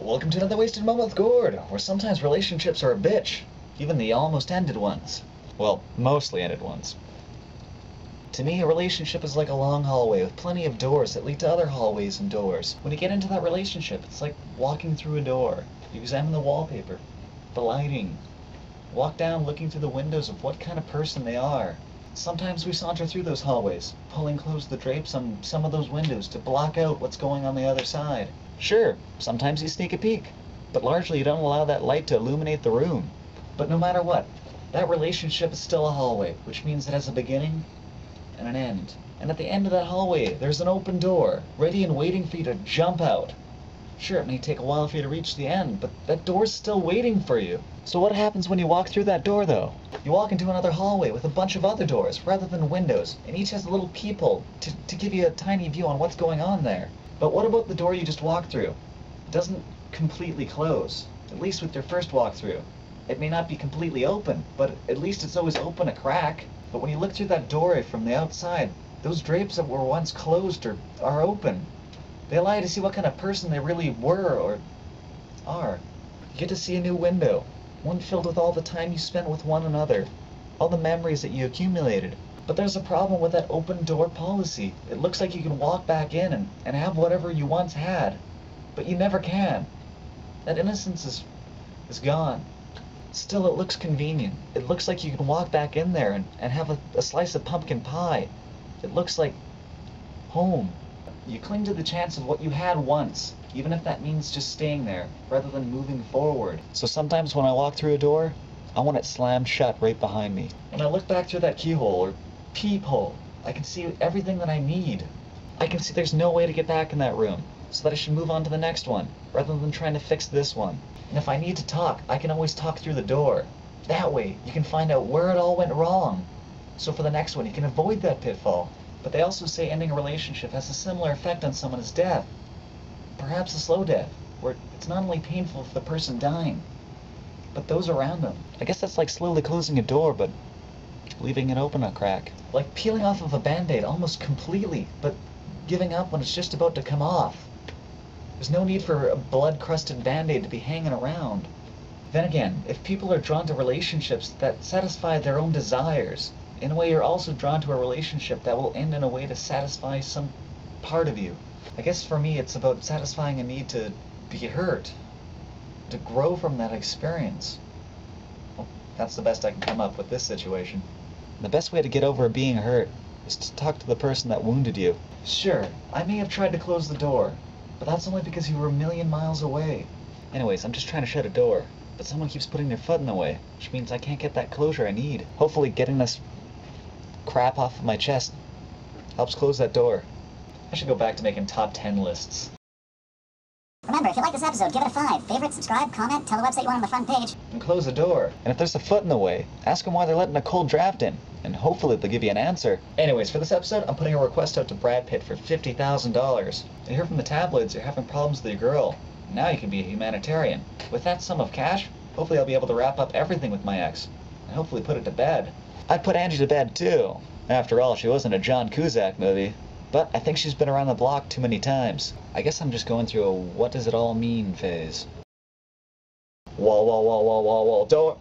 Welcome to another Wasted Moment with Gord, where sometimes relationships are a bitch. Even the almost ended ones. Well, mostly ended ones. To me, a relationship is like a long hallway with plenty of doors that lead to other hallways and doors. When you get into that relationship, it's like walking through a door. You examine the wallpaper, the lighting, walk down looking through the windows of what kind of person they are. Sometimes we saunter through those hallways, pulling close the drapes on some of those windows to block out what's going on the other side. Sure, sometimes you sneak a peek, but largely you don't allow that light to illuminate the room. But no matter what, that relationship is still a hallway, which means it has a beginning and an end. And at the end of that hallway, there's an open door, ready and waiting for you to jump out. Sure, it may take a while for you to reach the end, but that door's still waiting for you. So what happens when you walk through that door, though? You walk into another hallway with a bunch of other doors, rather than windows, and each has a little peephole to give you a tiny view on what's going on there. But what about the door you just walked through? It doesn't completely close, at least with your first walkthrough. It may not be completely open, but at least it's always open a crack. But when you look through that doorway from the outside, those drapes that were once closed are open. They allow you to see what kind of person they really were or are. You get to see a new window, one filled with all the time you spent with one another, all the memories that you accumulated. But there's a problem with that open door policy. It looks like you can walk back in and have whatever you once had, but you never can. That innocence is gone. Still, it looks convenient. It looks like you can walk back in there and have a slice of pumpkin pie. It looks like home. You cling to the chance of what you had once, even if that means just staying there, rather than moving forward. So sometimes when I walk through a door, I want it slammed shut right behind me. When I look back through that keyhole or peephole, I can see everything that I need. I can see there's no way to get back in that room, so that I should move on to the next one, rather than trying to fix this one. And if I need to talk, I can always talk through the door. That way, you can find out where it all went wrong. So for the next one, you can avoid that pitfall. But they also say ending a relationship has a similar effect on someone as death. Perhaps a slow death, where it's not only painful for the person dying, but those around them. I guess that's like slowly closing a door, but leaving it open a crack. Like peeling off of a Band-Aid almost completely, but giving up when it's just about to come off. There's no need for a blood-crusted Band-Aid to be hanging around. Then again, if people are drawn to relationships that satisfy their own desires, in a way you're also drawn to a relationship that will end in a way to satisfy some part of you. I guess for me it's about satisfying a need to be hurt, to grow from that experience. Well, that's the best I can come up with this situation. The best way to get over being hurt is to talk to the person that wounded you. Sure, I may have tried to close the door, but that's only because you were a million miles away. Anyways, I'm just trying to shut a door, but someone keeps putting their foot in the way, which means I can't get that closure I need. Hopefully getting this crap off of my chest helps close that door. I should go back to making top 10 lists. Remember, if you like this episode, give it a 5. Favorite, subscribe, comment, tell the website you want on the front page. And close the door. And if there's a foot in the way, ask them why they're letting a cold draft in, and hopefully they'll give you an answer. Anyways, for this episode, I'm putting a request out to Brad Pitt for $50,000. I hear from the tabloids you're having problems with your girl. Now you can be a humanitarian. With that sum of cash, hopefully I'll be able to wrap up everything with my ex, and hopefully put it to bed. I'd put Angie to bed too. After all, she wasn't a John Cusack movie. But I think she's been around the block too many times. I guess I'm just going through a what does it all mean phase. Wall, wall, wall, wall, wall, wall, door.